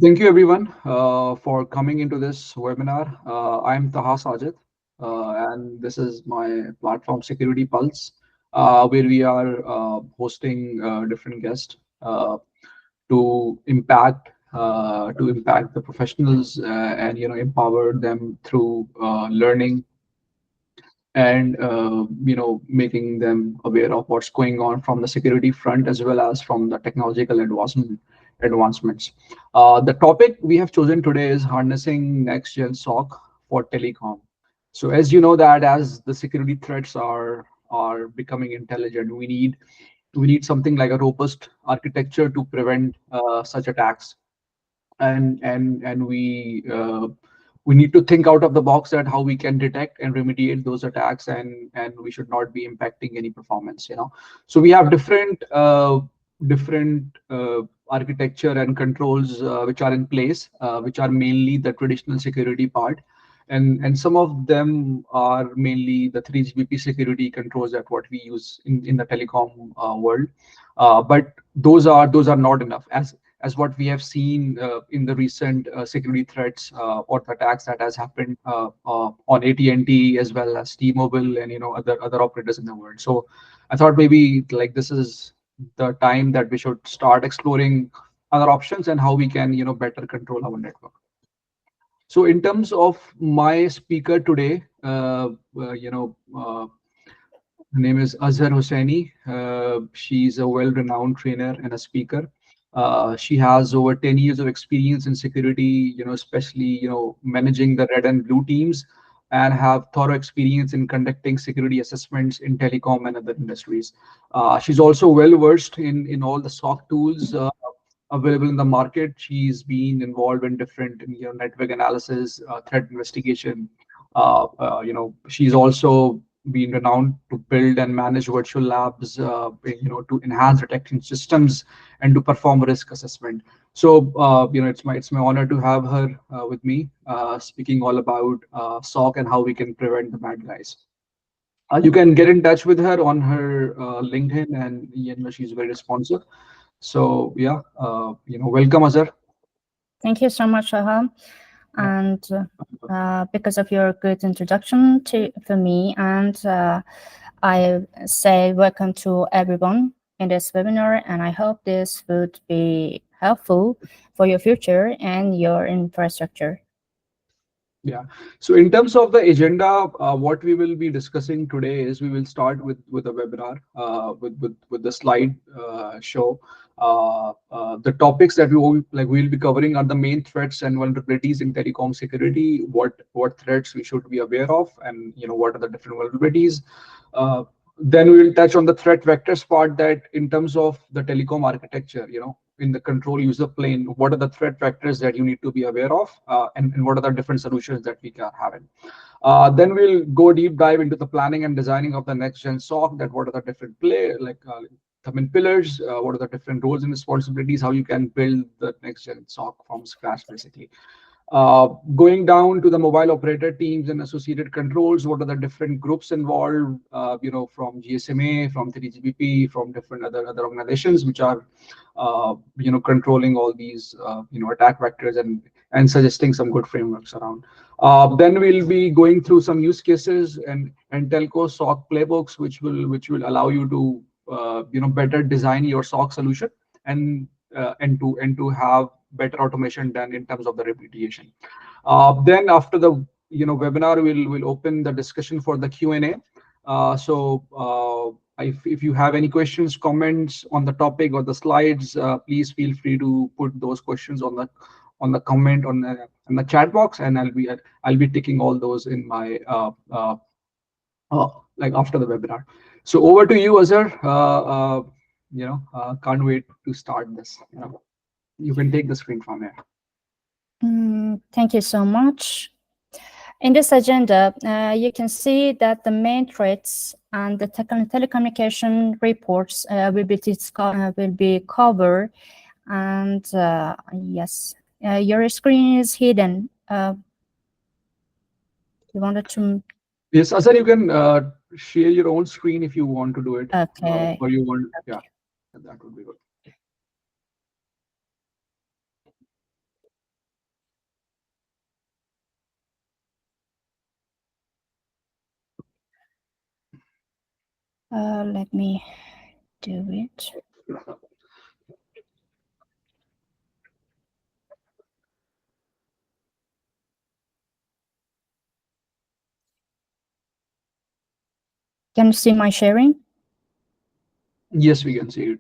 Thank you, everyone, for coming into this webinar. I'm Taha Sajid, and this is my platform Security Pulse, where we are hosting different guests to impact the professionals and empower them through learning and making them aware of what's going on from the security front as well as from the technological advancements. The topic we have chosen today is harnessing next gen SOC for telecom. So as you know that as the security threats are becoming intelligent, we need something like a robust architecture to prevent such attacks, and we need to think out of the box at how we can detect and remediate those attacks, and we should not be impacting any performance. So we have different architecture and controls which are in place, which are mainly the traditional security part, and some of them are mainly the 3GPP security controls that what we use in the telecom world. But those are not enough, as what we have seen in the recent security threats or the attacks that has happened on AT&T as well as T-Mobile and other operators in the world. So I thought maybe like this is the time that we should start exploring other options and how we can better control our network. So in terms of my speaker today, her name is Azar Hosseini. She's a well-renowned trainer and a speaker. She has over 10 years of experience in security, especially, managing the red and blue teams, and have thorough experience in conducting security assessments in telecom and other industries. She's also well-versed in all the SOC tools available in the market. She's been involved in different, network analysis, threat investigation. She's also been renowned to build and manage virtual labs, to enhance detection systems and to perform risk assessment. So, it's my honor to have her with me, speaking all about SOC and how we can prevent the bad guys. You can get in touch with her on her LinkedIn, and she's very responsive. So yeah, welcome, Azhar. Thank you so much, Taha. And because of your good introduction for me, and I say welcome to everyone in this webinar, and I hope this would be helpful for your future and your infrastructure. Yeah. So in terms of the agenda, what we will be discussing today is we will start with a webinar with the slide show. The topics that we'll be covering are the main threats and vulnerabilities in telecom security. What threats we should be aware of, and what are the different vulnerabilities. Then we will touch on the threat vectors part, that in terms of the telecom architecture, in the control user plane, what are the threat vectors that you need to be aware of, and what are the different solutions that we are having. Then we'll go deep dive into the planning and designing of the next gen SOC, that what are the different the main pillars, what are the different roles and responsibilities, how you can build the next gen SOC from scratch, basically. Going down to the mobile operator teams and associated controls, what are the different groups involved, from GSMA, from 3GPP, from different other organizations which are, controlling all these, attack vectors and suggesting some good frameworks around. Then we'll be going through some use cases and telco SOC playbooks, which will allow you to, better design your SOC solution and to have better automation done in terms of the remediation. Then after the webinar, we'll open the discussion for the Q&A. If you have any questions, comments on the topic or the slides, please feel free to put those questions on the comment on the chat box, and I'll be taking all those in my after the webinar. So over to you, Azhar. Can't wait to start this. You can take the screen from here. Thank you so much. In this agenda, you can see that the main threats and the telecommunication reports will be covered. And yes, your screen is hidden. You wanted to? Yes, Azhar, you can share your own screen if you want to do it. Okay. Or you want, yeah, that would be good. Let me do it. Can you see my sharing? Yes, we can see it.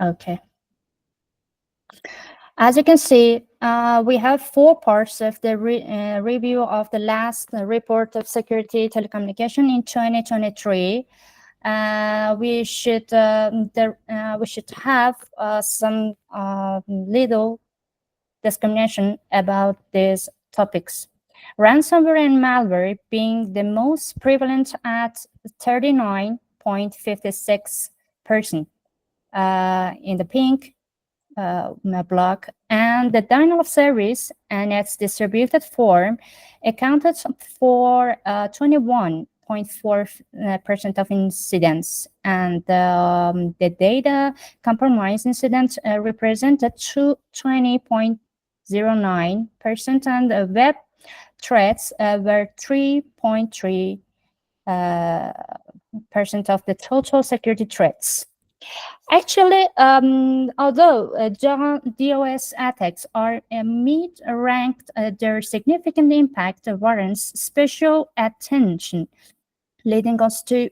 Okay. As you can see, we have four parts of the review of the last report of security telecommunication in 2023. We should have some little discrimination about these topics. Ransomware and malware being the most prevalent at 39.56% in the pink block, and the denial of service and its distributed form accounted for 21.4% of incidents, and the data compromise incidents represented 20.09%, and web threats were 3.3% of the total security threats. Actually, although DOS attacks are mid-ranked, their significant impact warrants special attention, leading us to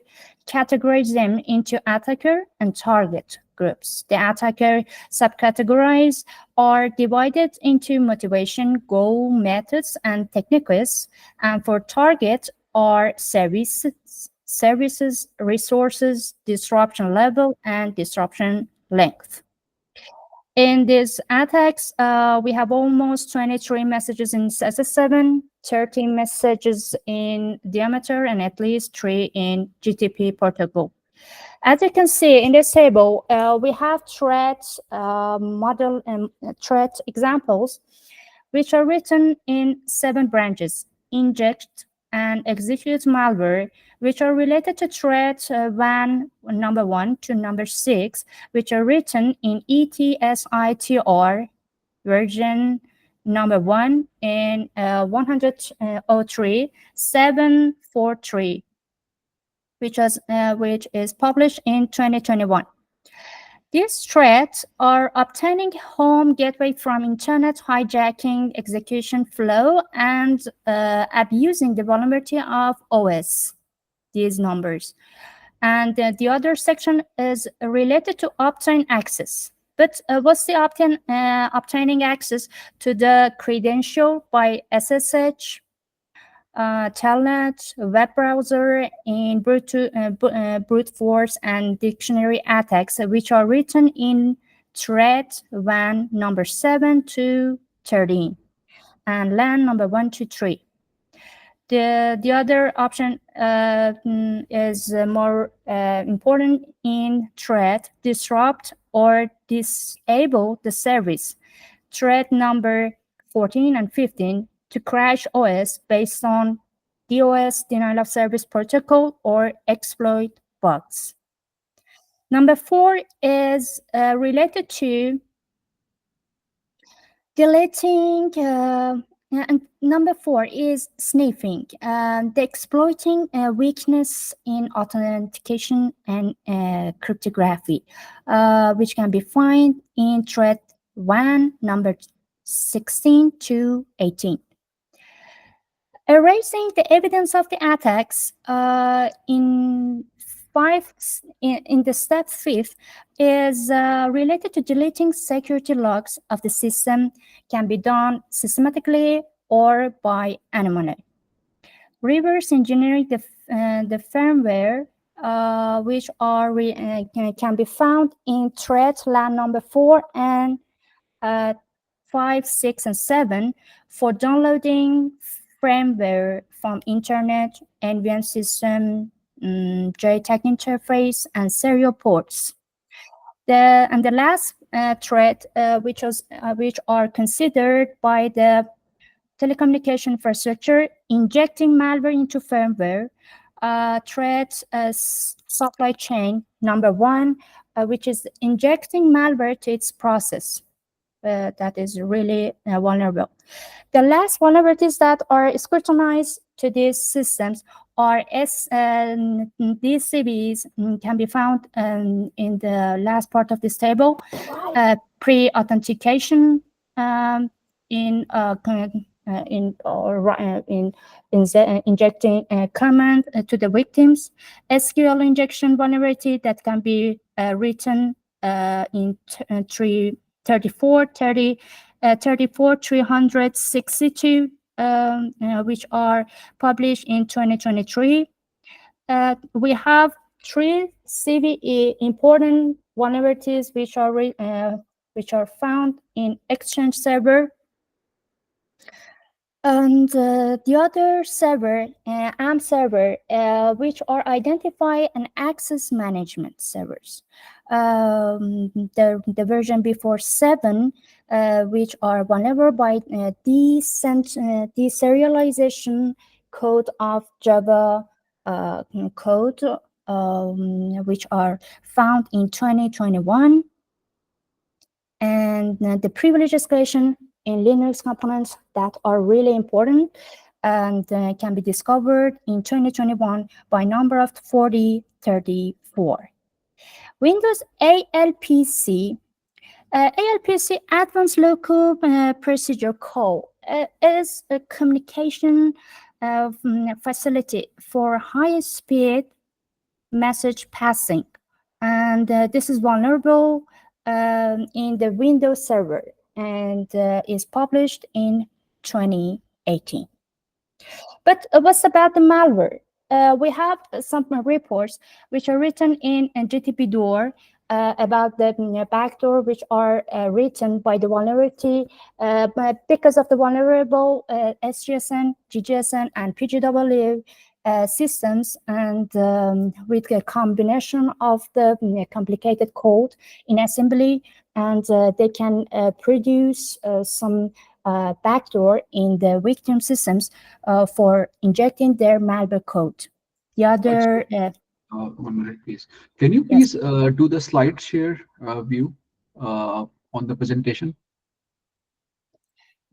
categorize them into attacker and target groups. The attacker subcategories are divided into motivation, goal, methods, and techniques, and for target are services, resources, disruption level, and disruption length. In these attacks, we have almost 23 messages in SS7, 13 messages in diameter, and at least 3 in GTP protocol. As you can see in this table, we have threat model and threat examples, which are written in 7 branches: inject and execute malware, which are related to threat number 1 to number 6, which are written in ETSITR version number 1 in 103.743, which is published in 2021. These threats are obtaining home gateway from internet, hijacking execution flow, and abusing the vulnerability of OS, these numbers. And the other section is related to obtain access. But what's the obtaining access to the credential by SSH, telnet, web browser, and brute force and dictionary attacks, which are written in threat WAN number 7 to 13 and LAN number 1 to 3. The other option is more important in threat: disrupt or disable the service. Threat number 14 and 15 to crash OS based on DOS denial of service protocol or exploit bugs. Number 4 is related to deleting, and number 4 is sniffing, the exploiting weakness in authentication and cryptography, which can be found in threat 1 number 16 to 18. Erasing the evidence of the attacks in the step 5 is related to deleting security logs of the system, can be done systematically or by anomaly. Reverse engineering the firmware, which can be found in threat LAN number 4 and 5, 6, and 7 for downloading firmware from internet, NVM system, JTAG interface, and serial ports. The last threat, which are considered by the telecommunication infrastructure, injecting malware into firmware, threat supply chain number 1, which is injecting malware to its process. That is really vulnerable. The last vulnerabilities that are scrutinized to these systems are these CVEs can be found in the last part of this table. Pre-authentication in injecting command to the victims, SQL injection vulnerability that can be written in 362, which are published in 2023. We have three CVE important vulnerabilities which are found in Exchange server. And the other server, AMP server, which are identify and access management servers. The version before 7, which are vulnerable by deserialization code of Java code, which are found in 2021. And the privilege escalation in Linux components that are really important and can be discovered in 2021 by number of 4034. Windows ALPC, ALPC Advanced Local Procedure Call is a communication facility for high-speed message passing, and this is vulnerable in the Windows Server and is published in 2018. But what's about the malware? We have some reports which are written in GTP door about the backdoor which are written by the vulnerability but because of the vulnerable SGSN, GGSN, and PGW systems, and with a combination of the complicated code in assembly, and they can produce some backdoor in the victim systems for injecting their malware code. The other 1 minute, please. Can you yes. please do the slide share view on the presentation?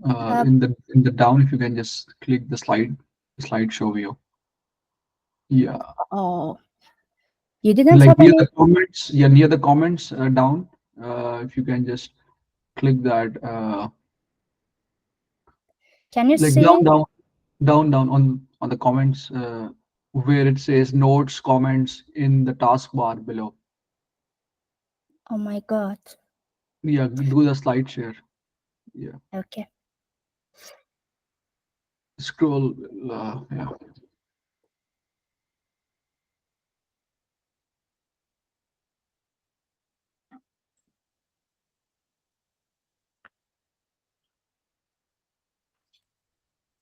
In the down, if you can just click the slideshow view. Yeah. Oh, you didn't Like have near any. the comments. Yeah, near the comments down. If you can just click that. Can you Like see? down on the comments where it says notes, comments in the taskbar below. Oh my God. Yeah, do the slide share. Yeah, Okay. scroll. Yeah.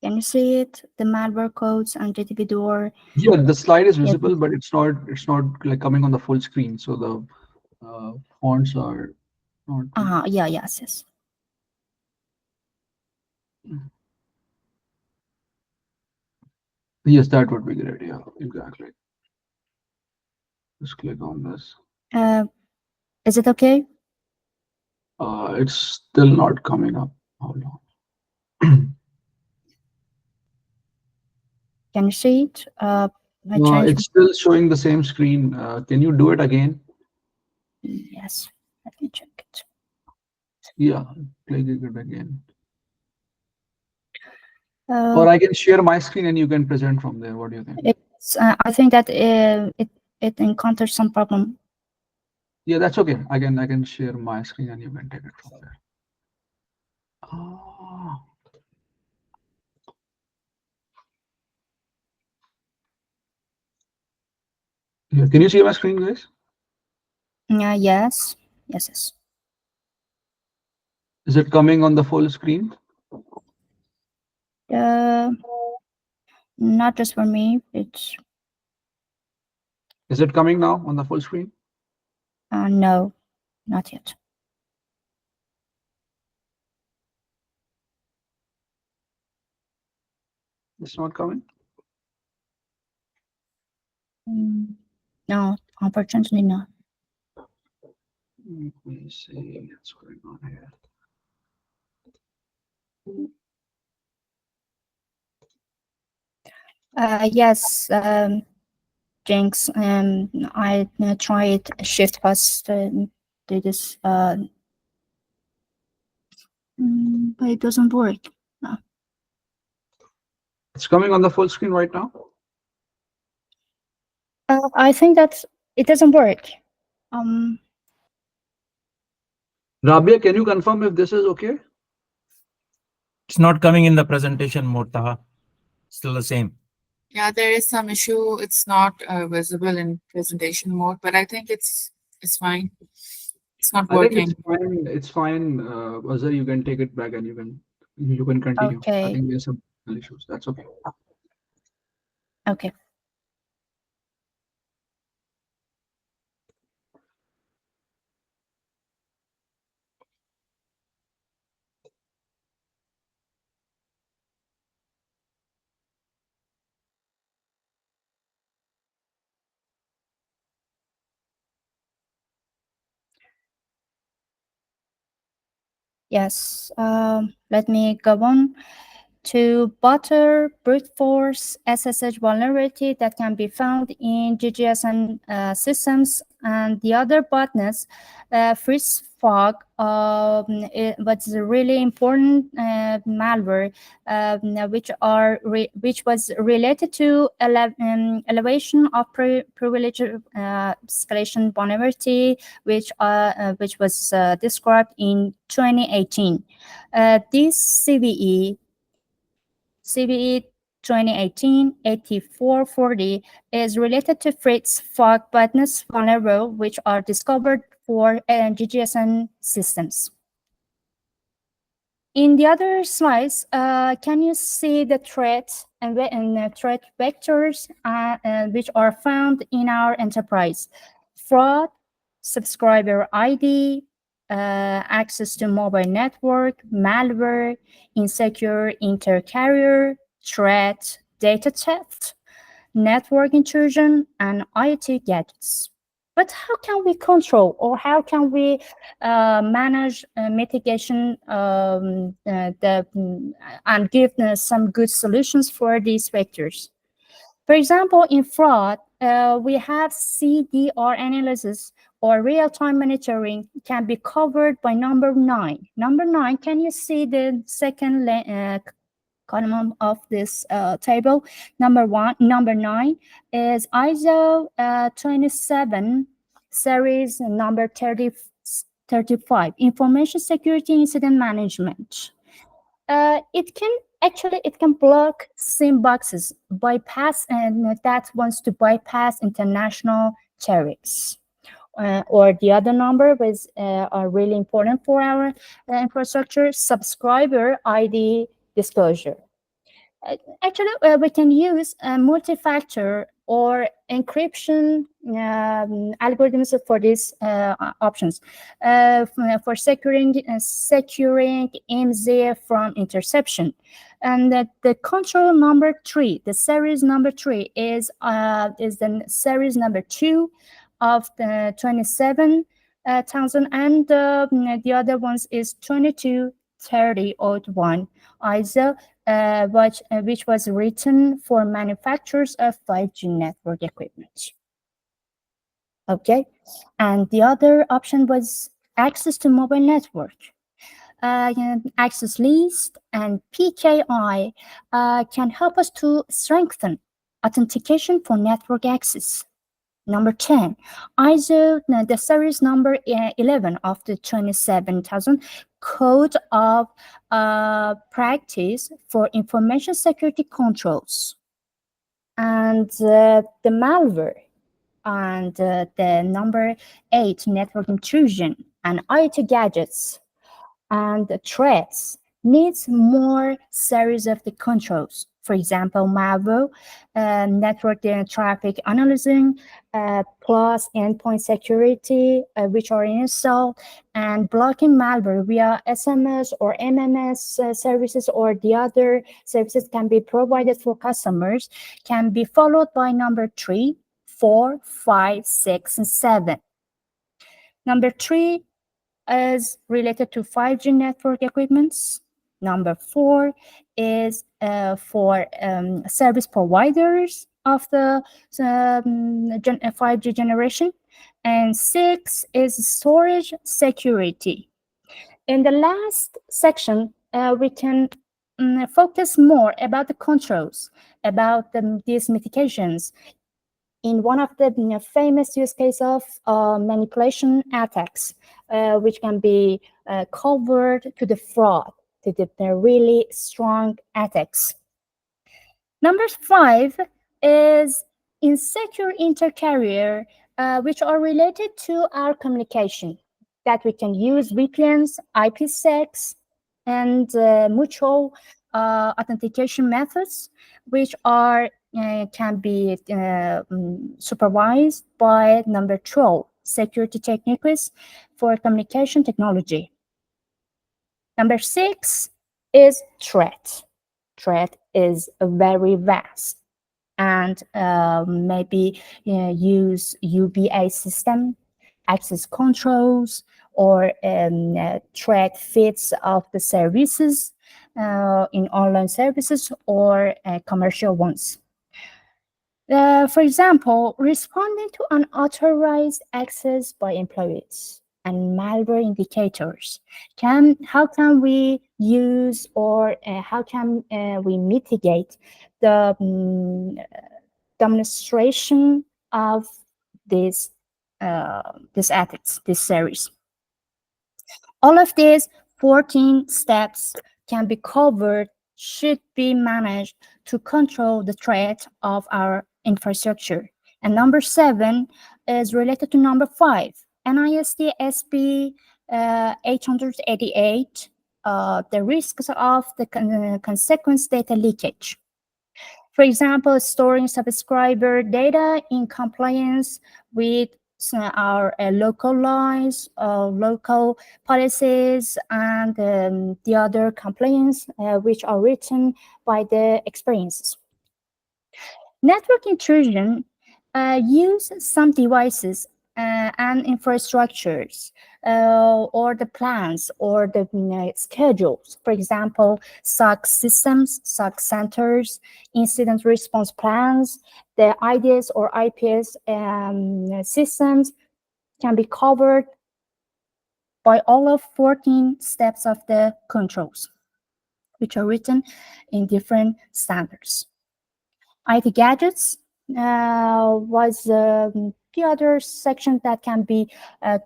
Can you see it? The malware codes and GTP door. Yeah, the slide is Yes. visible, but it's not like coming on the full screen. So the fonts are not. Yeah. Yes. Yes. Yes, that would be great. Yeah, exactly. Just click on this. Is it okay? It's still not coming up. Hold on. Can you see it? I changed. It's still showing the same screen. Can you do it again? Yes. Let me check it. Yeah, click it again. Uh, Or I can share my screen and you can present from there. What do you think? I think that it encounters some problem. Yeah, that's okay. I can share my screen and you can take it from there. Ah. Yeah, can you see my screen, guys? Yes. Yes. Yes. Is it coming on the full screen? Not just for me. It's Is it coming now on the full screen? no, not yet. It's not coming. No, unfortunately not. Let me see what's going on here. Yes, Jinx. I tried Shift Plus to do this, but it doesn't work. No. It's coming on the full screen right now. I think that it doesn't work. Um, Rabia, can you confirm if this is okay? It's not coming in the presentation mode, Taha. Still the same. Yeah, there is some issue. It's not visible in presentation mode, but I think it's fine. It's not I think it's working. fine. It's fine. Azar, you can take it back and you can continue. I okay. think there's some issues. That's okay. Okay. Yes. Let me go on. To butter brute force SSH vulnerability that can be found in GGSN systems, and the other botnets, freeze fog, what's really important malware, which was related to elevation of privilege escalation vulnerability, which was described in 2018. This CVE 2018-8440 is related to Fritz fog botnets vulnerable, which are discovered for GGSN systems. In the other slides, can you see the threats and threat vectors which are found in our enterprise? Fraud, subscriber ID, access to mobile network, malware, insecure inter-carrier, threat, data theft, network intrusion, and IoT gadgets. But how can we control, or how can we manage mitigation and give some good solutions for these vectors? For example, in fraud, we have CDR analysis or real-time monitoring can be covered by number 9. Number 9, can you see the second column of this table? Number 9 is ISO 27 series number 35, information security incident management. It can block SIM boxes bypass and that wants to bypass international tariffs. Or the other number was are really important for our infrastructure, subscriber ID disclosure. We can use multi-factor or encryption algorithms for these options for securing MZ from interception. And the control number 3, the series number 3 is the series number 2 of the 27,000, and the other ones is 2230.1 ISO, which was written for manufacturers of 5G network equipment. Okay, and the other option was access to mobile network. Access list and PKI can help us to strengthen authentication for network access. Number 10, ISO, the series number 11 of the 27,000 Code of Practice for Information Security Controls. And the malware, and the number 8, network intrusion and IoT gadgets. And the threats needs more series of the controls. For example, malware, network traffic analyzing, plus endpoint security, which are installed, and blocking malware via SMS or MMS services, or the other services can be provided for customers, can be followed by number 3, 4, 5, 6, and 7. Number 3 is related to 5G network equipments. Number 4 is for service providers of the 5G generation. And 6 is storage security. In the last section, we can focus more about the controls, about these mitigations. In one of the famous use case of manipulation attacks, which can be covered to the fraud, to the really strong attacks. Number 5 is insecure intercarrier, which are related to our communication, that we can use VPNs, IPsec, and mutual authentication methods, which are can be supervised by number 12, security techniques for communication technology. Number 6 is threat. Threat is very vast, and maybe use UBA system, access controls, or threat fits of the services in online services or commercial ones. For example, responding to unauthorized access by employees and malware indicators. How can we use, or how can we mitigate the demonstration of these attacks, this series? All of these 14 steps can be covered, should be managed to control the threat of our infrastructure. And number 7 is related to number 5, NIST SP 888, the risks of the consequence data leakage. For example, storing subscriber data in compliance with our local laws, local policies, and the other complaints which are written by the experiences. Network intrusion use some devices and infrastructures or the plans or the schedules. For example, SOC systems, SOC centers, incident response plans, the IDS or IPS systems can be covered by all of 14 steps of the controls, which are written in different standards. IT gadgets was the other section that can be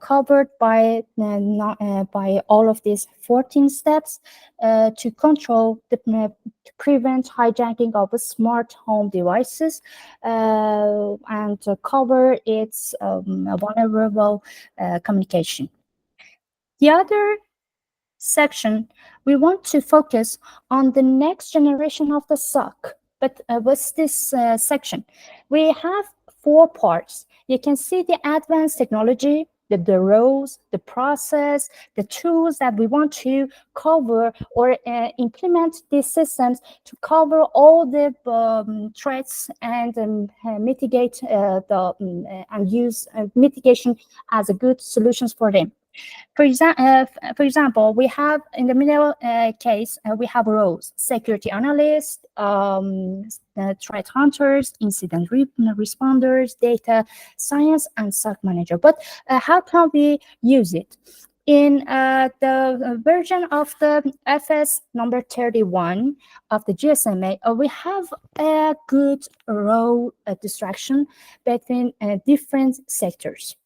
covered by all of these 14 steps to control to prevent hijacking of smart home devices and to cover its vulnerable communication. The other section, we want to focus on the next generation of the SOC. But what's this section? We have 4 parts. You can see the advanced technology, the roles, the process, the tools that we want to cover or implement these systems to cover all the threats and mitigate and use mitigation as a good solutions for them. For example, we have in the middle case, we have roles: security analyst, threat hunters, incident responders, data science, and SOC manager. But how can we use it? In the version of the FS number 31 of the GSMA, we have a good role distraction between different sectors.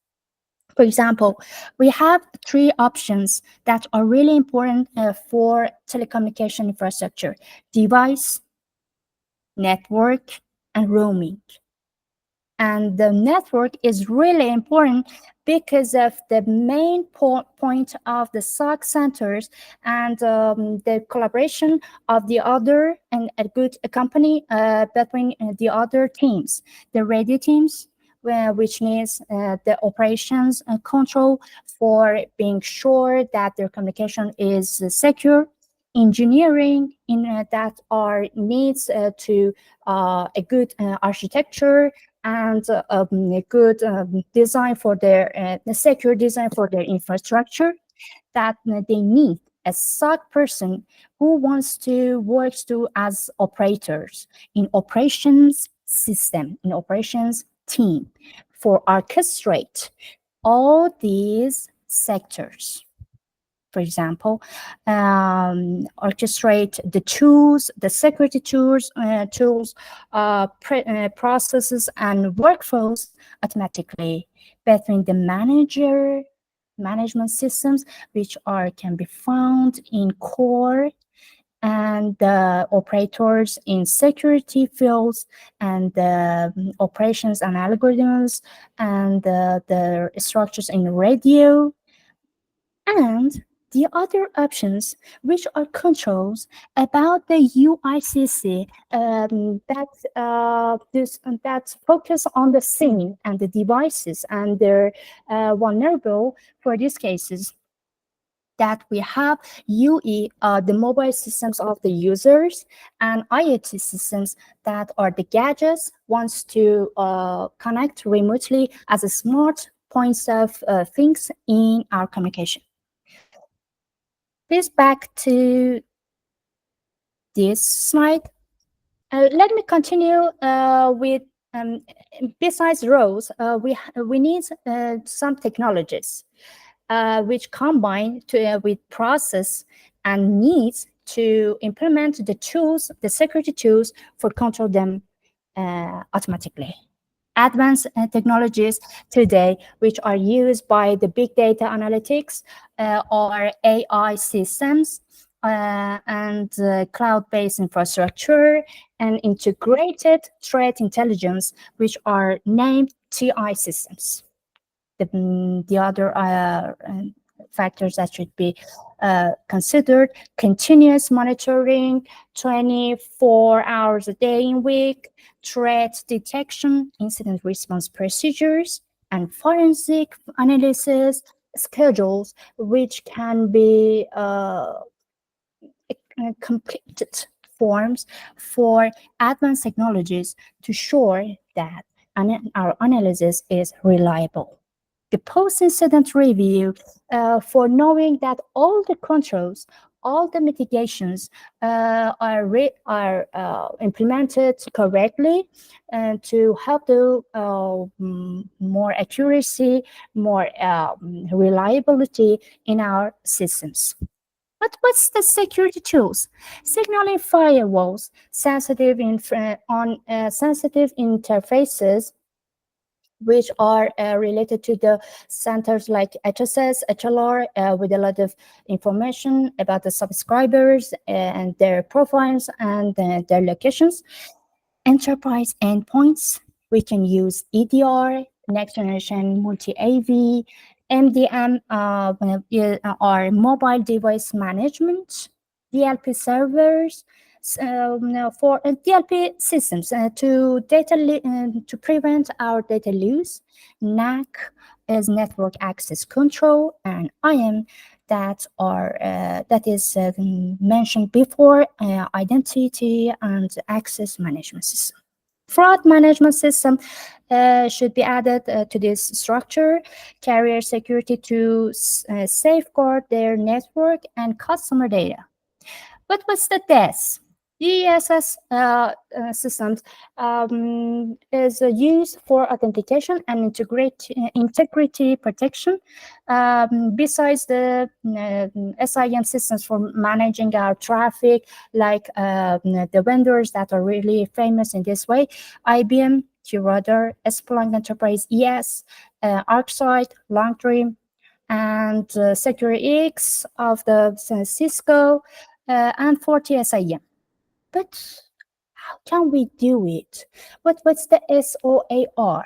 For example, we have 3 options that are really important for telecommunication infrastructure: device, network, and roaming. And the network is really important because of the main point of the SOC centers and the collaboration of the other and a good company between the other teams, the radio teams, which needs the operations and control for being sure that their communication is secure. Engineering that are needs to a good architecture and a good design for their secure design for their infrastructure that they need a SOC person who wants to work as operators in operations system, in operations team, for orchestrate all these sectors. For example, orchestrate the tools, the security tools, processes, and workflows automatically between the management systems, which can be found in core, and the operators in security fields, and the operations and algorithms, and the structures in radio, and the other options, which are controls about the UICC, that focus on the scene and the devices, and they're vulnerable for these cases. That we have UE, the mobile systems of the users, and IoT systems that are the gadgets wants to connect remotely as a smart points of things in our communication. Please back to this slide. Let me continue with, besides roles, we need some technologies which combine with process and needs to implement the tools, the security tools, for control them automatically. Advanced technologies today, which are used by the big data analytics or AI systems, and cloud-based infrastructure, and integrated threat intelligence, which are named TI systems. The other factors that should be considered: continuous monitoring, 24 hours a day in week, threat detection, incident response procedures, and forensic analysis schedules, which can be completed forms for advanced technologies to ensure that our analysis is reliable. The post-incident review, for knowing that all the controls, all the mitigations are implemented correctly, to help the more accuracy, more reliability in our systems. But what's the security tools? Signaling firewalls, sensitive sensitive interfaces, which are related to the centers like HSS, HLR, with a lot of information about the subscribers and their profiles and their locations. Enterprise endpoints, we can use EDR, next generation multi-AV, MDM, or mobile device management, DLP servers, for DLP systems to prevent our data loss. NAC is network access control, and IAM that is mentioned before, identity and access management system. Fraud management system should be added to this structure. Carrier security to safeguard their network and customer data. But what's the DES? DESS systems is used for authentication and integrity protection. Besides the SIM systems for managing our traffic, like the vendors that are really famous in this way: IBM, QRadar, Splunk Enterprise ES, ArcSight, LongDream, and SecureX of the Cisco, and 40 SIM. But how can we do it? What's the SOAR?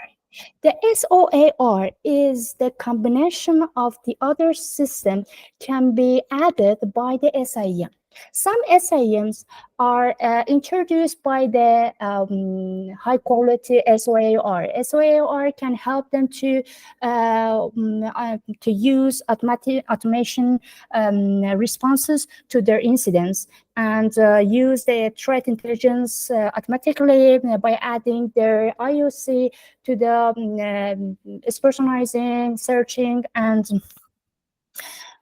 The SOAR is the combination of the other system can be added by the SIM. Some SIMs are introduced by the high quality SOAR. SOAR can help them to use automation responses to their incidents, and use the threat intelligence automatically by adding their IOC to the personalizing, searching, and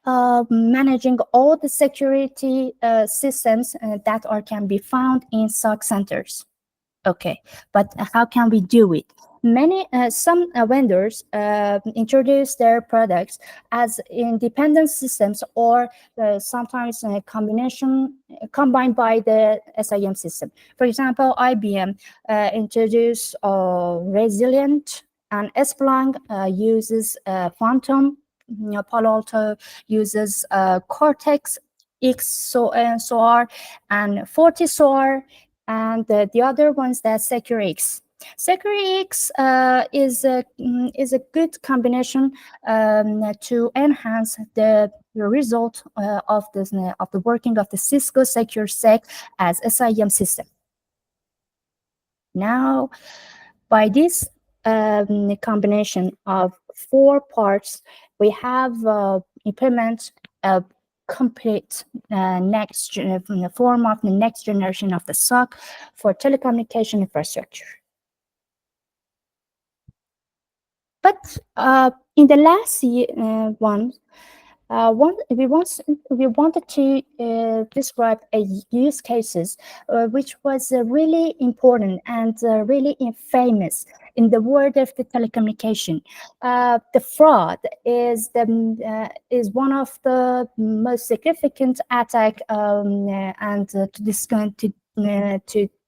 managing all the security systems that can be found in SOC centers. Okay, but how can we do it? Some vendors introduce their products as independent systems, or sometimes combined by the SIM system. For example, IBM introduced Resilient, and Splunk uses Phantom. Palo Alto uses Cortex XOR and FortiSOAR, and the other one's that SecureX. SecureX is a good combination to enhance the result of the working of the Cisco SecureSec as SIM system. Now, by this combination of 4 parts, we have implement a complete form of the next generation of the SOC for telecommunication infrastructure. But in the last one, we wanted to describe a use cases which was really important and really famous in the world of the telecommunication. The fraud is one of the most significant attack, and to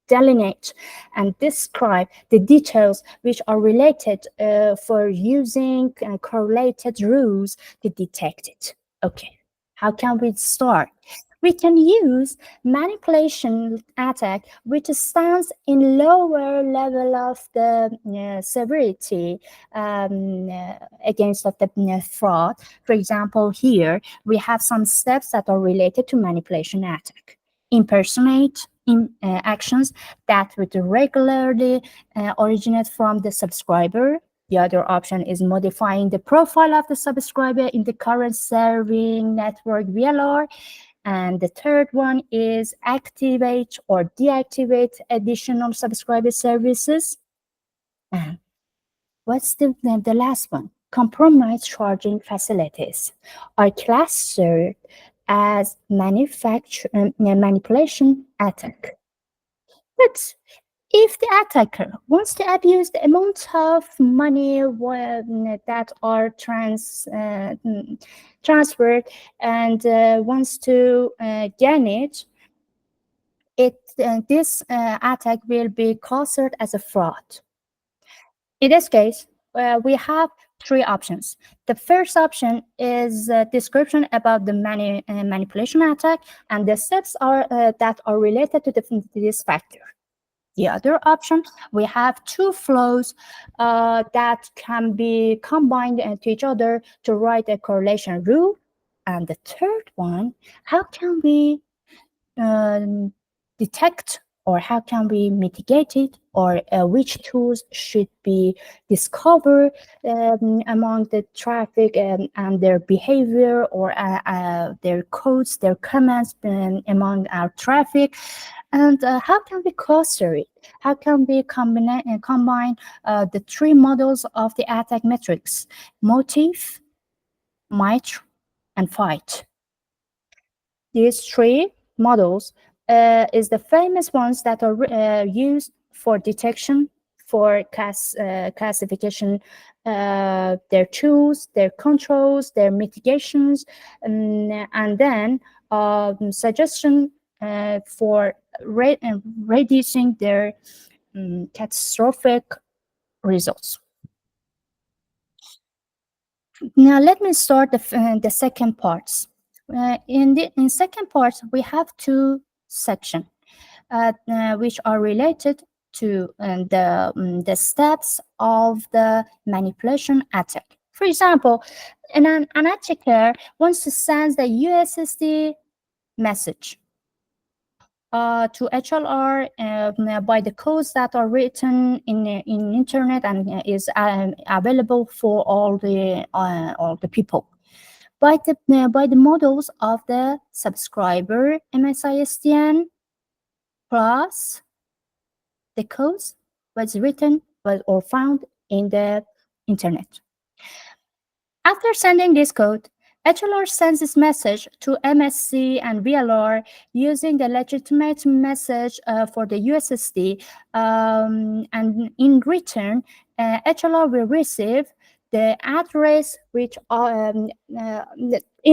delineate and describe the details which are related for using correlated rules to detect it. Okay, how can we start? We can use manipulation attack, which stands in lower level of the severity against the fraud. For example, here we have some steps that are related to manipulation attack. Impersonate actions that would regularly originate from the subscriber. The other option is modifying the profile of the subscriber in the current serving network VLR. And the third one is activate or deactivate additional subscriber services. And what's the last one? Compromise charging facilities are clustered as manipulation attack. But if the attacker wants to abuse the amount of money that are transferred and wants to gain this attack will be considered as a fraud. In this case, we have 3 options. The first option is a description about the manipulation attack and the steps that are related to this factor. The other option, we have 2 flows that can be combined to each other to write a correlation rule. And the third one, how can we detect, or how can we mitigate it, or which tools should be discovered among the traffic and their behavior, or their codes, their comments among our traffic. And how can we cluster it? How can we combine the 3 models of the attack metrics: motive, might, and fight? These 3 models is the famous ones that are used for detection, for classification, their tools, their controls, their mitigations, and then suggestion for reducing their catastrophic results. Now let me start the second parts. In second part, we have 2 sections which are related to the steps of the manipulation attack. For example, an attacker wants to send the USSD message to HLR by the codes that are written in internet and is available for all the people. By the models of the subscriber MSISDN plus the codes was written or found in the internet. After sending this code, HLR sends this message to MSC and VLR using the legitimate message for the USSD, and in return, HLR will receive the address which in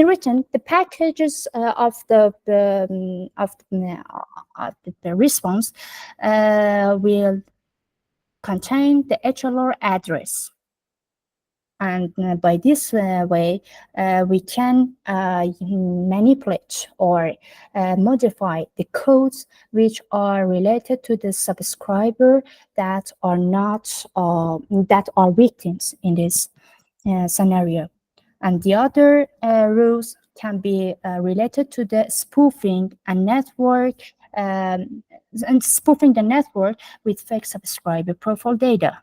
return the packages of the response will contain the HLR address. And by this way, we can manipulate or modify the codes which are related to the subscriber that are not that are victims in this scenario. And the other rules can be related to the spoofing and network and spoofing the network with fake subscriber profile data.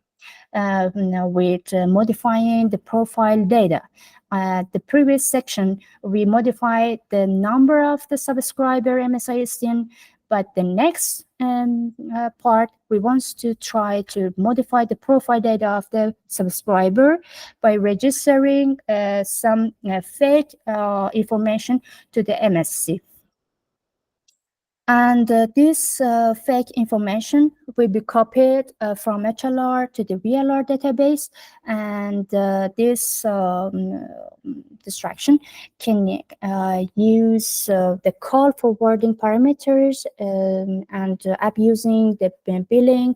With modifying the profile data. The previous section, we modified the number of the subscriber MSISTN, but the next part, we want to try to modify the profile data of the subscriber by registering some fake information to the MSC. And this fake information will be copied from HLR to the VLR database, and this distraction can use the call forwarding parameters and abusing the billing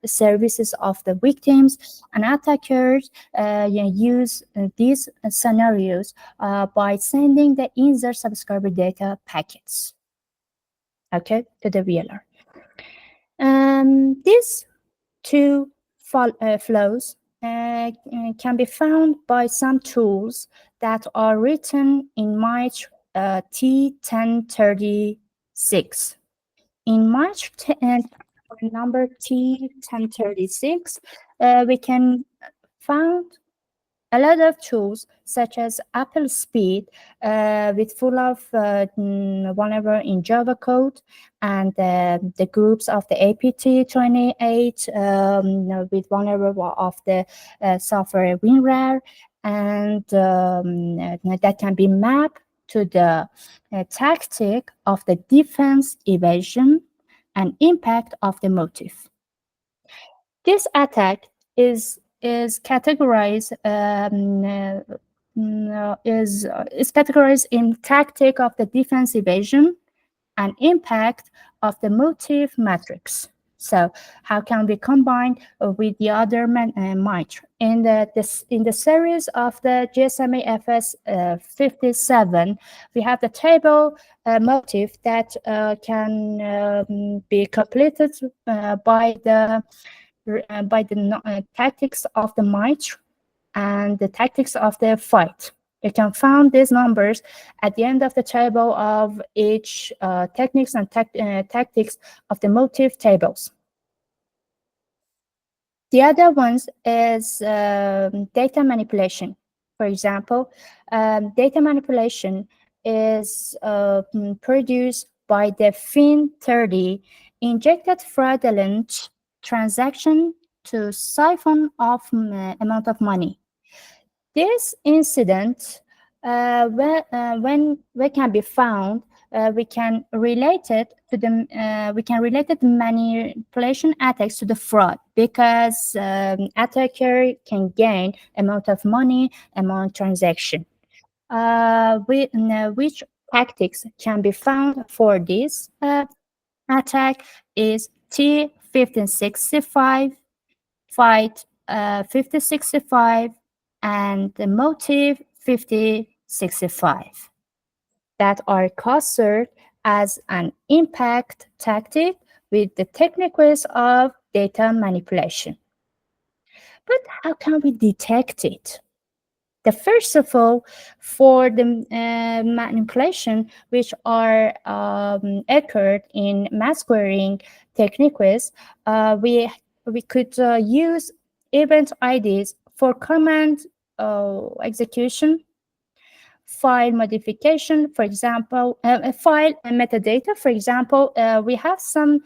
services of the victims. And attackers use these scenarios by sending the insert subscriber data packets, okay, to the VLR. These two flows can be found by some tools that are written in MITRE T1036. In MITRE number T1036, we can find a lot of tools such as Apple Speed with full of whatever in Java code, and the groups of the APT28 with whatever of the software WinRAR, and that can be mapped to the tactic of the defense, evasion, and impact of the motive. This attack is categorized is categorized in tactic of the defense evasion and impact of the motive matrix. So how can we combine with the other MITRE? In the series of the GSMA FS 57, we have the table motive that can be completed by the tactics of the MITRE and the tactics of the fight. You can find these numbers at the end of the table of each techniques and tactics of the motive tables. The other ones is data manipulation. For example, data manipulation is produced by the FIN30 injected fraudulent transaction to siphon off amount of money. This incident, when can be found, we can relate it to the manipulation attacks to the fraud, because attacker can gain amount of money among transaction. Which tactics can be found for this attack is T1565, fight 5065, and the motive 5065 that are clustered as an impact tactic with the techniques of data manipulation. But how can we detect it? First of all, for the manipulation which are occurred in mask querying techniques, we could use event IDs for command execution, file modification, for example, file and metadata. For example, we have some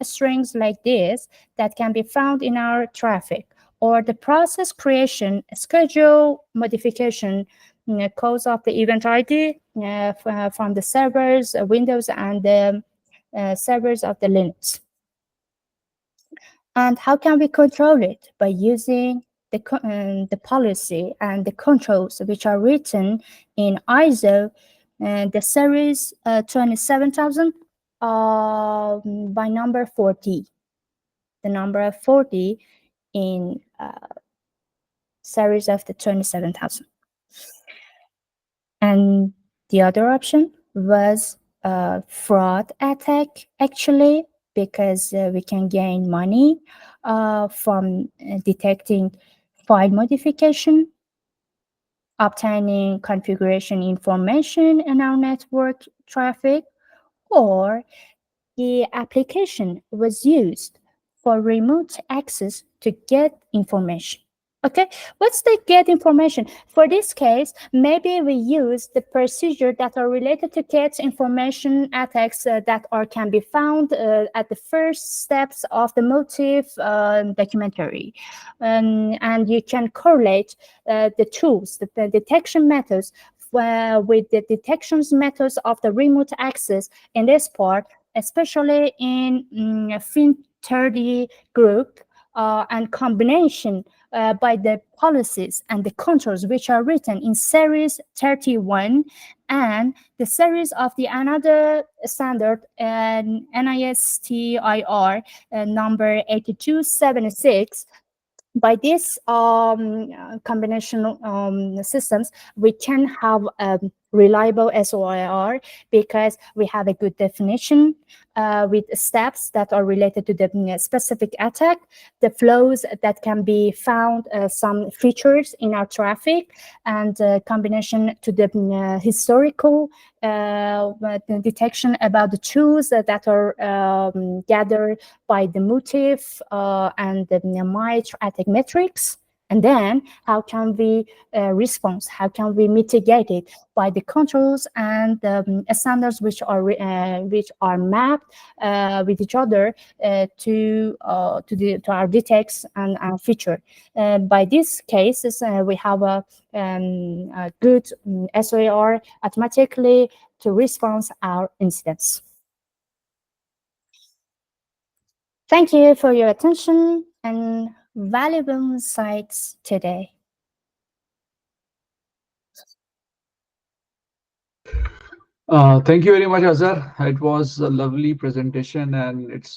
strings like this that can be found in our traffic, or the process creation, schedule, modification, cause of the event ID from the servers, Windows, and the servers of the Linux. And how can we control it? By using the policy and the controls which are written in ISO, the series 27000 by number 40. The number 40 in series of the 27000. And the other option was fraud attack, actually, because we can gain money from detecting file modification, obtaining configuration information in our network traffic, or the application was used for remote access to get information. Okay, what's the get information? For this case, maybe we use the procedure that are related to get information attacks that are can be found at the first steps of the motive documentary. And you can correlate the tools, the detection methods with the detections methods of the remote access in this part, especially in FIN30 group and combination by the policies and the controls which are written in series 31 and the series of the another standard NISTIR number 8276. By this combination systems, we can have reliable SOIR because we have a good definition with steps that are related to the specific attack, the flows that can be found, some features in our traffic, and combination to the historical detection about the tools that are gathered by the motive and the MITRE attack metrics. And then how can we respond? How can we mitigate it? By the controls and standards which are mapped with each other to our detects and feature. By these cases, we have a good SOAR automatically to respond our incidents. Thank you for your attention and valuable insights today. Thank you very much, Azar. It was a lovely presentation, and it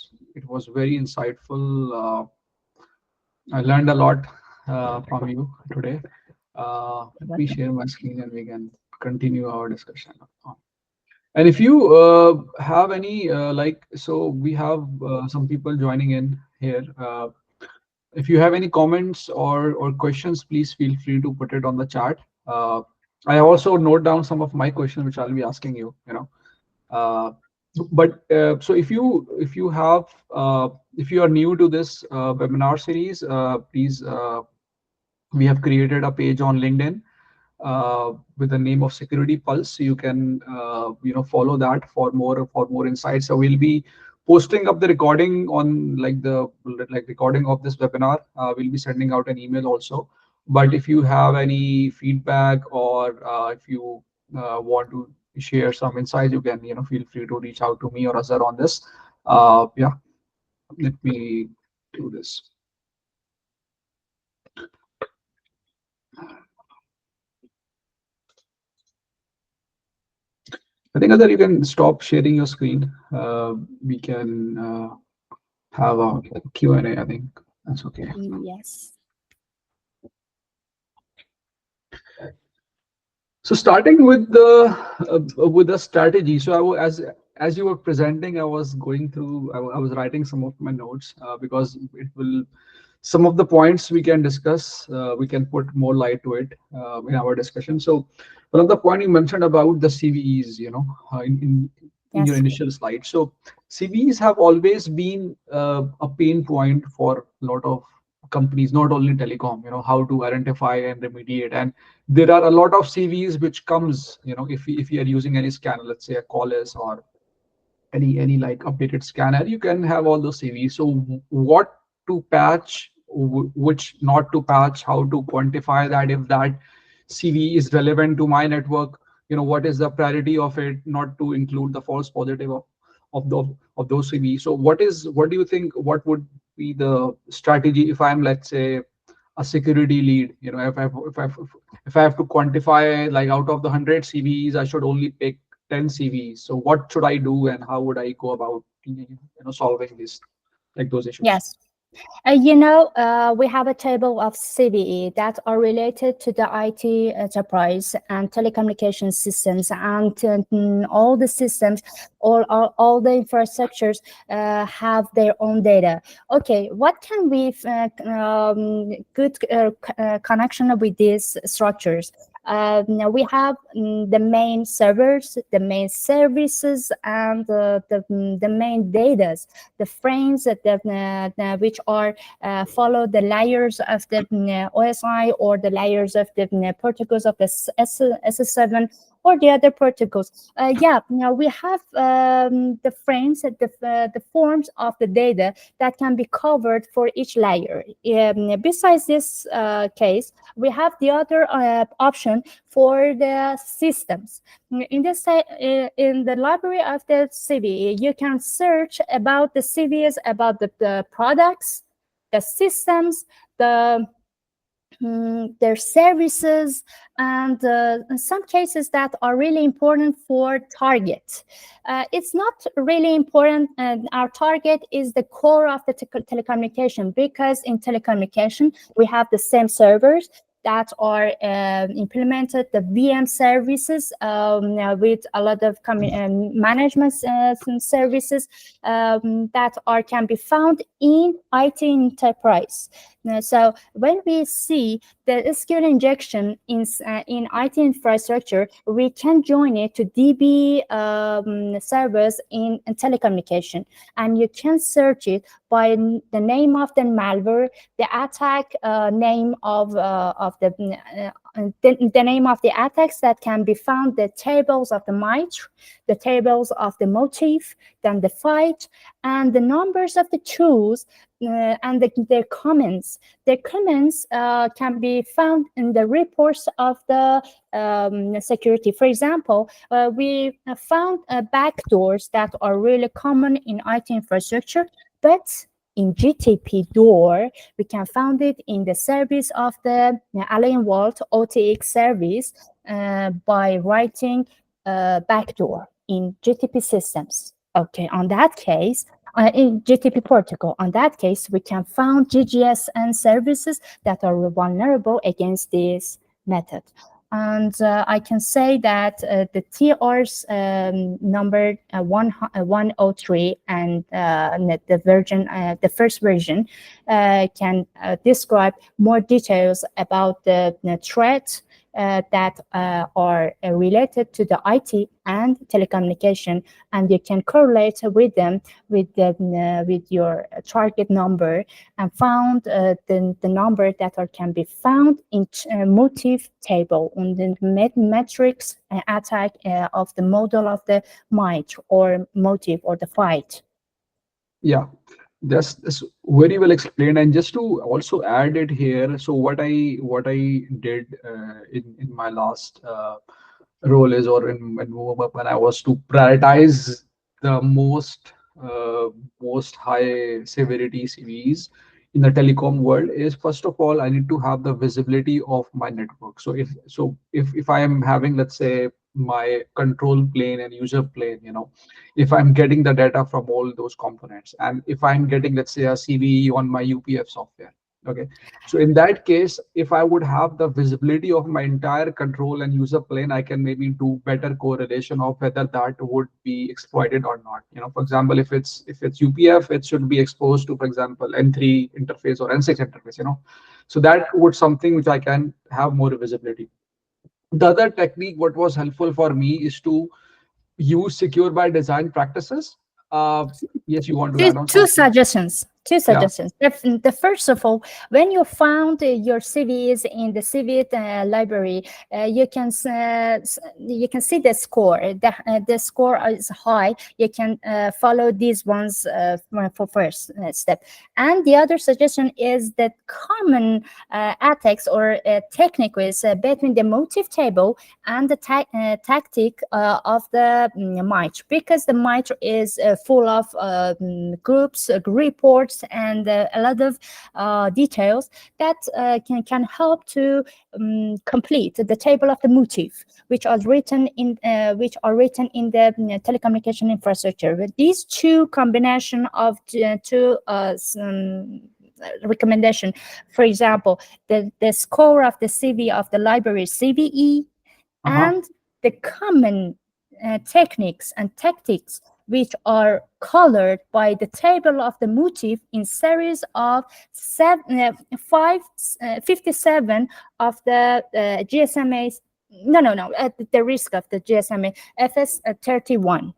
was very insightful. I learned a lot from you today. Let me share my screen, and we can continue our discussion. And if you have any so we have some people joining in here. If you have any comments or questions, please feel free to put it on the chat. I also note down some of my questions which I'll be asking you. So if you are new to this webinar series, please, we have created a page on LinkedIn with the name of Security Pulse. So you can follow that for more insights. So we'll be posting up the recording on the recording of this webinar. We'll be sending out an email also. But if you have any feedback or if you want to share some insights, you can feel free to reach out to me or Azar on this. Yeah, let me do this. I think Azar, you can stop sharing your screen. We can have a Q&A. I think that's okay. Yes. So starting with the strategy. So as you were presenting, I was going through. I was writing some of my notes because it will. Some of the points we can discuss. We can put more light to it in our discussion. So one of the point you mentioned about the CVEs, in Yes. your initial slide. So CVEs have always been a pain point for a lot of companies, not only telecom. How to identify and remediate, and there are a lot of CVs which comes. If you are using any scanner, let's say a Qualys or any like updated scanner, you can have all those CVs. So what to patch, which not to patch, how to quantify that, if that CV is relevant to my network, what is the priority of it, not to include the false positive of those CV. So what do you think, what would be the strategy if I'm, let's say, a security lead? If I have to quantify, like, out of the 100 CVs, I should only pick 10 CVs. So what should I do, and how would I go about solving this, like, those issues? Yes. We have a table of CVE that are related to the IT enterprise and telecommunication systems, and all the systems, all the infrastructures have their own data. Okay, what can we good connection with these structures? Now we have the main servers, the main services, and the main data, the frames that which are follow the layers of the OSI, or the layers of the protocols of the SS7, or the other protocols. We have the frames, the forms of the data that can be covered for each layer. Besides this case, we have the other option for the systems. In the library of the CV, you can search about the CVs, about the products, the systems, their services, and in some cases that are really important for target. It's not really important, and our target is the core of the telecommunication, because in telecommunication we have the same servers that are implemented, the VM services with a lot of management services that can be found in IT enterprise. So when we see the skill injection in IT infrastructure, we can join it to DB servers in telecommunication, and you can search it by the name of the malware, the attack name of the name of the attacks that can be found, the tables of the MITRE, the tables of the motif, then the fight, and the numbers of the tools, and their comments. Their comments can be found in the reports of the security. For example, we found backdoors that are really common in IT infrastructure, but in GTP door, we can find it in the service of the Alien Vault OTX service by writing backdoor in GTP systems. Okay, on that case, in GTP protocol, on that case, we can find GGSN services that are vulnerable against this method. And I can say that the TR's number 103 and the version, the first version, can describe more details about the threat that are related to the IT and telecommunication, and you can correlate with them with your target number, and found the number that can be found in motif table on the metrics attack of the model of the MITRE or motif or the fight. Yeah, that's very well explained. And just to also add it here, so what I did in my last role is, or when I was to prioritize the most high severity CVs in the telecom world, is, first of all, I need to have the visibility of my network. So if I am having, let's say, my control plane and user plane, if I'm getting the data from all those components, and if I'm getting, let's say, a CVE on my UPF software, okay, so in that case, if I would have the visibility of my entire control and user plane, I can maybe do better correlation of whether that would be exploited or not. For example, if it's UPF, it should be exposed to, for example, N3 interface or N6 interface. So that would something which I can have more visibility. The other technique, what was helpful for me, is to use secure by design practices. Yes, you want to add on Two something? suggestions. Two suggestions. The first of all, when you found your CVs in the CV library, you can see the score. The score is high. You can follow these ones for first step. And the other suggestion is that common attacks or technique is between the motive table and the tactic of the MITRE, because the MITRE is full of groups, reports, and a lot of details that can help to complete the table of the motive, which are written in the telecommunication infrastructure. With these two combination of two recommendation, for example, the score of the CV of the library CVE, and the common techniques and tactics which are colored by the table of the motif in series of 57 of the GSMA's, at the risk of the GSMA FS31.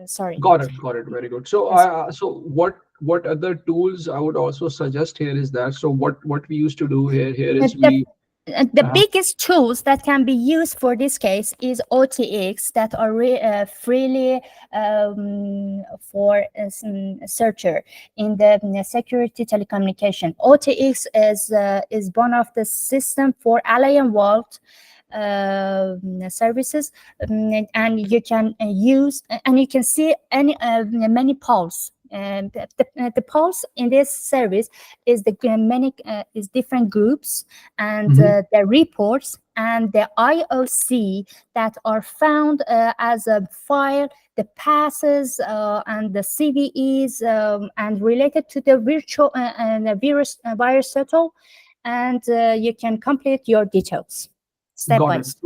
Sorry. Got it. Very good. So, Yes. so what other tools I would also suggest here is that, so what we used to do here is we The biggest tools that can be used for this case is OTX, that are freely for searcher in the security telecommunication. OTX is one of the system for Alien Vault services, and you can use, and you can see many polls. And the polls in this service is is different groups, and the reports and the IOC that are found as a file, the passes and the CVEs and related to the virtual and the virus total, and you can complete your details step got by it. step.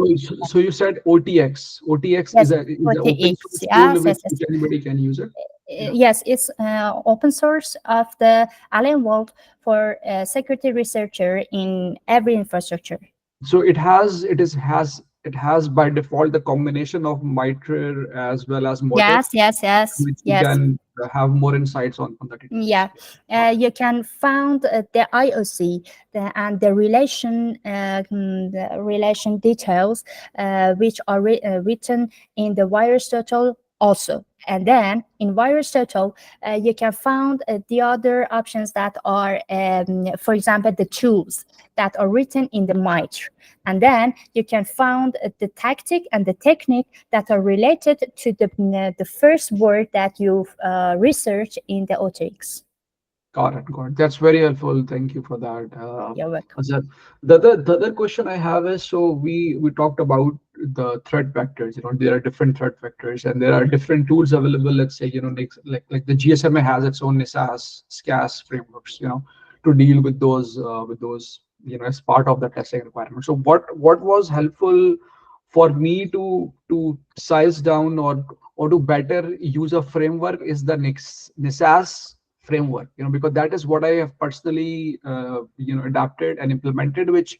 So you said OTX. OTX Yes, is a open OTX. source tool Yes, which, yes, yes. anybody can use it. Yeah. Yes, it's open source of the Alien Vault for security researcher in every infrastructure. So it has by default the combination of MITRE as well as motif, Yes. which you can have more insights on the details. Yeah, you can find the IOC and the relation details which are written in the virus total also. And then in virus total, you can find the other options that are, for example, the tools that are written in the MITRE. And then you can find the tactic and the technique that are related to the first word that you've researched in the OTX. Got it. That's very helpful. Thank you for that. You're welcome. Azhar. The other question I have is, so we talked about the threat vectors. There are different threat vectors, and there are different tools available. Let's say, like the GSMA has its own NISAS, SCAS frameworks, to deal with those as part of the testing requirement. So what was helpful for me to size down or to better use a framework is the NISAS framework, because that is what I have personally adapted and implemented, which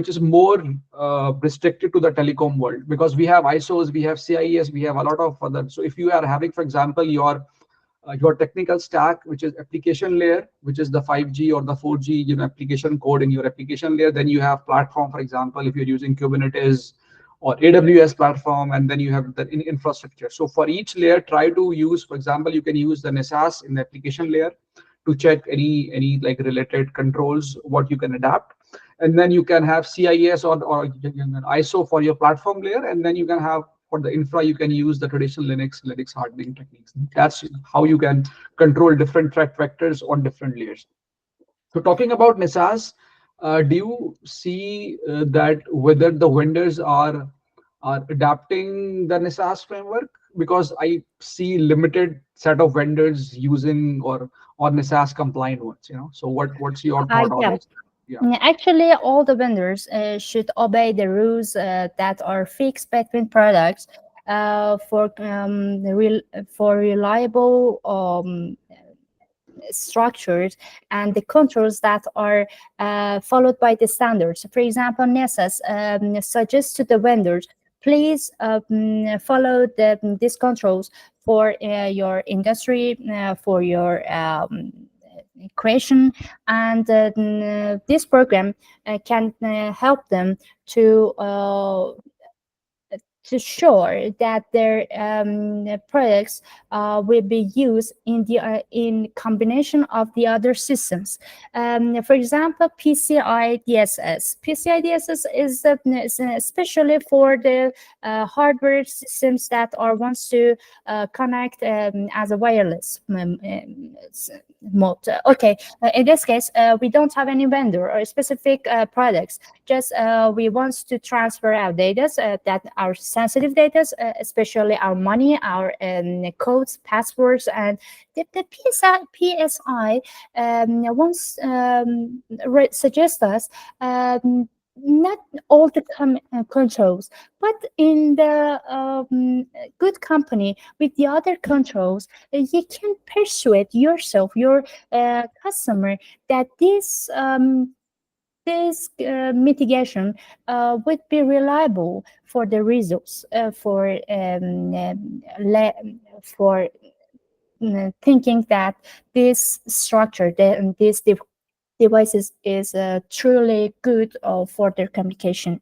is more restricted to the telecom world, because we have ISOs, we have CIES, we have a lot of other. So if you are having, for example, your technical stack, which is application layer, which is the 5G or the 4G application code in your application layer, then you have platform, for example, if you're using Kubernetes or AWS platform, and then you have the infrastructure. So for each layer, try to use, for example, you can use the NISAS in the application layer to check any like related controls, what you can adapt. And then you can have CIS or ISO for your platform layer, and then you can have for the infra, you can use the traditional Linux hardening techniques. That's how you can control different threat vectors on different layers. So talking about NISAS, do you see that whether the vendors are adapting the NISAS framework? Because I see limited set of vendors using or NISAS compliant ones. So what's your thought on this? Yeah. Actually, all the vendors should obey the rules that are fixed between products for reliable structures and the controls that are followed by the standards. For example, NISAS suggests to the vendors, please follow these controls for your industry, for your creation, and this program can help them to sure that their products will be used in combination of the other systems. For example, PCI DSS. PCI DSS is especially for the hardware systems that are wants to connect as a wireless mode. Okay, in this case, we don't have any vendor or specific products. Just we want to transfer our data that are sensitive data, especially our money, our codes, passwords, and the PSI once suggest us not all the controls, but in the good company with the other controls, you can persuade yourself, your customer, that this mitigation would be reliable for the results, for thinking that this structure, this devices is truly good for their communication.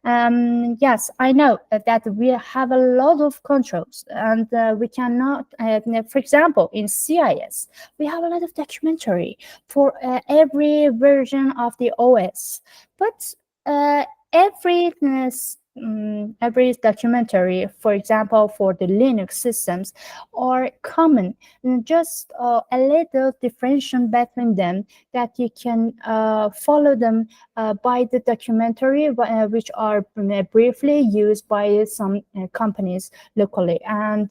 Yes, I know that we have a lot of controls, and we cannot, for example, in CIS, we have a lot of documentary for every version of the OS, but every every documentary, for example, for the Linux systems, are common. Just a little differentiation between them that you can follow them by the documentary, which are briefly used by some companies locally, and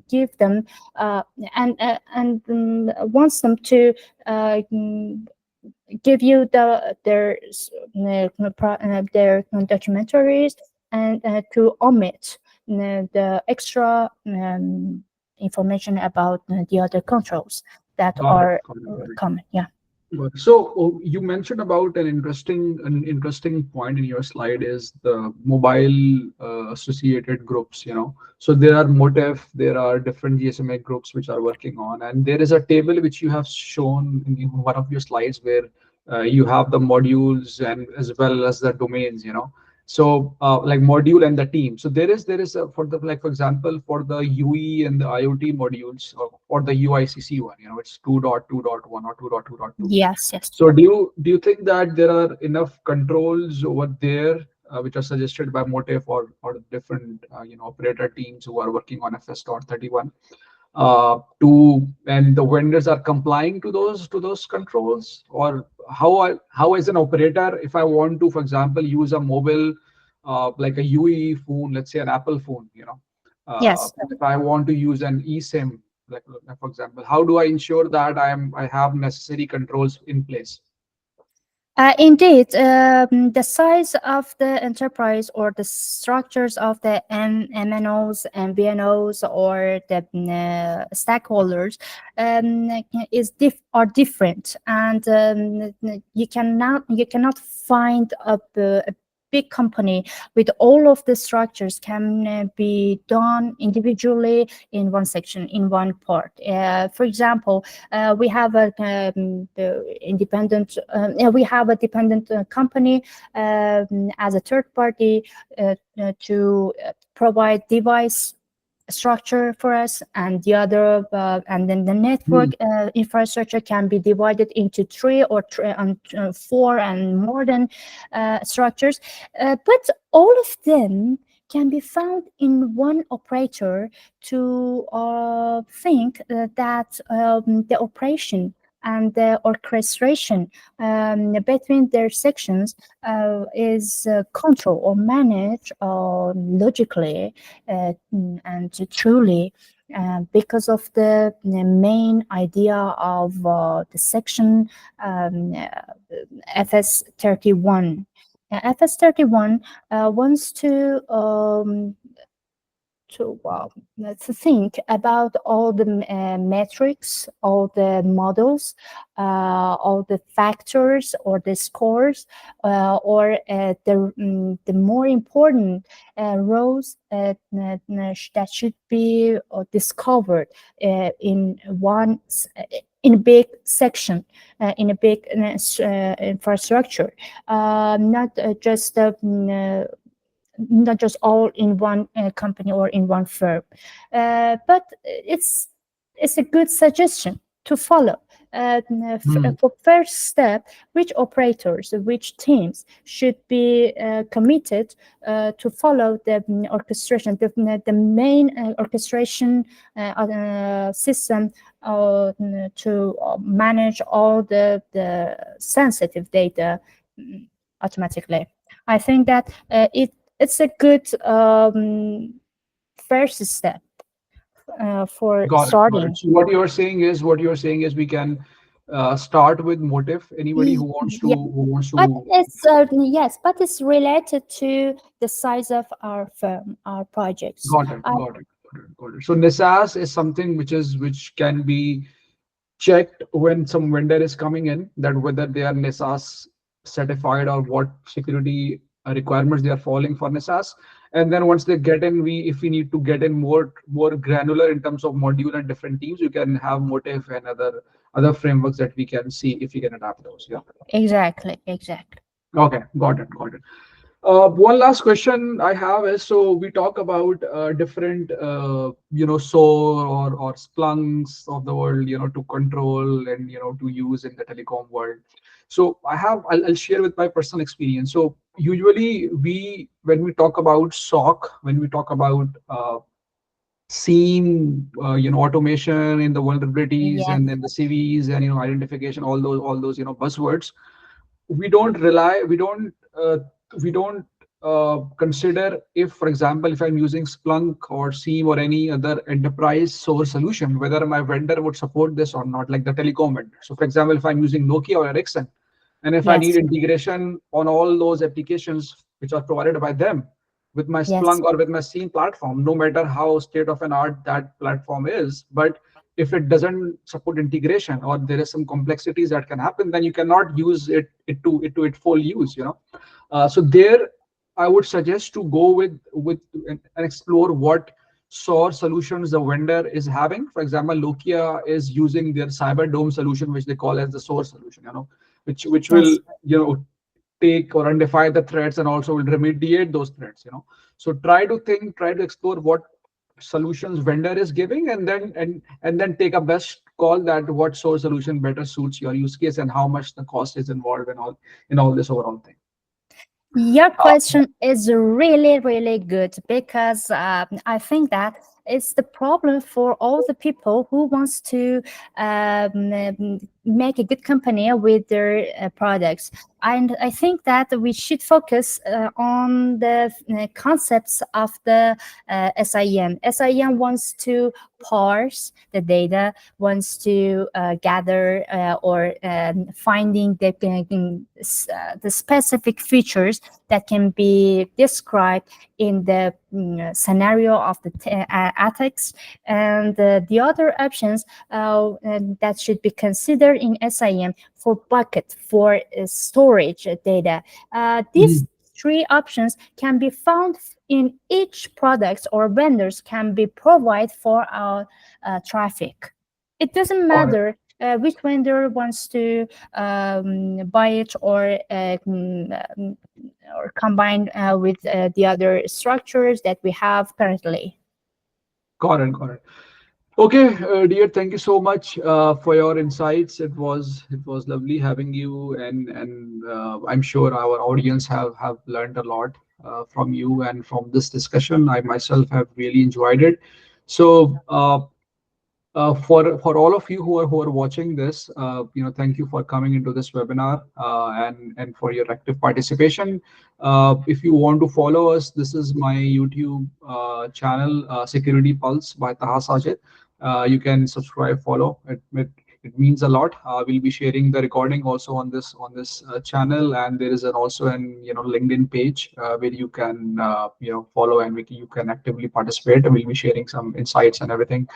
give them and wants them to give you their documentaries, and to omit the extra information about the other controls that Got it. are Got it. Got it. common. Yeah. So you mentioned about an interesting point in your slide is the mobile associated groups. So there are Motif, there are different GSMA groups which are working on, and there is a table which you have shown in one of your slides where you have the modules and as well as the domains. So like module and the team. So there is for the, like, for example, for the UE and the IoT modules, or the UICC one, it's 2.2.1 or 2.2.2. Yes. So do you think that there are enough controls over there which are suggested by Motif or different operator teams who are working on FS.31 and the vendors are complying to those controls? Or how as an operator, if I want to, for example, use a mobile like a UE phone, let's say an Apple phone, Yes. if I want to use an eSIM, like, for example, how do I ensure that I have necessary controls in place? Indeed, the size of the enterprise or the structures of the MNOs, MVNOs, or the stakeholders are different, and you cannot find a big company with all of the structures can be done individually in one section, in one part. For example, we have we have a dependent company as a third party to provide device structure for us, and the other and then the network infrastructure can be divided into three or four and more than structures, but all of them can be found in one operator to think that the operation and the orchestration between their sections is controlled or managed logically and truly, because of the main idea of the section FS31. FS31 wants to to think about all the metrics, all the models, all the factors or the scores, or the more important roles that should be discovered in one in a big section, in a big infrastructure, not just all in one company or in one firm, but it's a good suggestion to follow. For first step, which operators, which teams should be committed to follow the orchestration, the main orchestration system to manage all the sensitive data automatically. I think that it's a good first step for Got it. Got it. starting. So what you're saying is we can start with motive. Anybody who wants to Yeah, who wants but to. it's yes, but it's related to the size of our firm, our projects. Got it. Got it. Got it. Got it. So NISAS is something which can be checked when some vendor is coming in, that whether they are NISAS certified or what security requirements they are following for NISAS. And then once they get in, if we need to get in more granular in terms of module and different teams, you can have motive and other frameworks that we can see if we can adapt those. Yeah. Exactly. Okay. Got it. Got it. One last question I have is, so we talk about different, SOAR or Splunks of the world, to control and, to use in the telecom world. So I'll share with my personal experience. So usually when we talk about SOC, when we talk about seeing, automation in the vulnerabilities Yes. and then the CVs and, identification, all those, buzzwords, we don't consider, if for example, if I'm using Splunk or Seam or any other enterprise source solution, whether my vendor would support this or not, like the telecom vendor. So for example, if I'm using Nokia or Ericsson, and if I need Yes. integration on all those applications which are provided by them with my Yes. Splunk or with my Seam platform, no matter how state of an art that platform is, but if it doesn't support integration or there is some complexities that can happen, then you cannot use it to its full use. So there, I would suggest to go with and explore what SOAR solutions the vendor is having. For example, Nokia is using their CyberDome solution, which they call as the SOAR solution. Which will Yes. take or identify the threats and also will remediate those threats. So try to explore what solutions vendor is giving, and then take a best call that what SOAR solution better suits your use case and how much the cost is involved in all this overall thing. Your question is really, really good, because I think that it's the problem for all the people who wants to make a good company with their products. And I think that we should focus on the concepts of the SIM. SIM wants to parse the data, wants to gather or finding the specific features that can be described in the scenario of the attacks, and the other options that should be considered in SIM for bucket, for storage data. These three options can be found in each product or vendors can be provided for our traffic. It doesn't Got it. matter which vendor wants to buy it or combine with the other structures that we have currently. Got it. Got it. Okay, dear, thank you so much for your insights. It was lovely having you, and I'm sure our audience have learned a lot from you and from this discussion. I myself have really enjoyed it. So for all of you who are watching this, thank you for coming into this webinar and for your active participation. If you want to follow us, this is my YouTube channel, Security Pulse by Taha Sajid. You can subscribe, follow it. It means a lot. We'll be sharing the recording also on this channel, and there is also an LinkedIn page where you can follow, and you can actively participate. We'll be sharing some insights and everything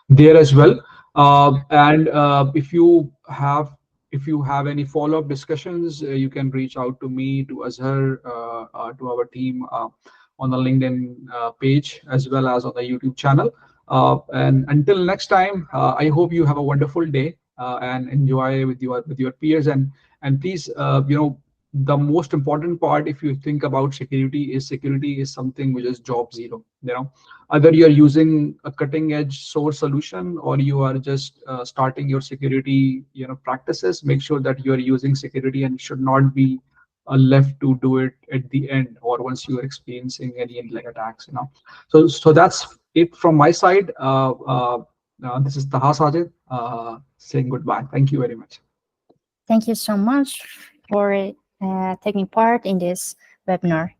there as well. And if you have any follow-up discussions, you can reach out to me, to Azhar, to our team on the LinkedIn page as well as on the YouTube channel. And until next time, I hope you have a wonderful day and enjoy with your peers. And please, the most important part, if you think about security is something which is job zero. Either you are using a cutting edge source solution, or you are just starting your security practices. Make sure that you are using security, and should not be left to do it at the end or once you are experiencing any like attacks. So that's it from my side. This is Taha Sajid saying goodbye. Thank you very much. Thank you so much for taking part in this webinar.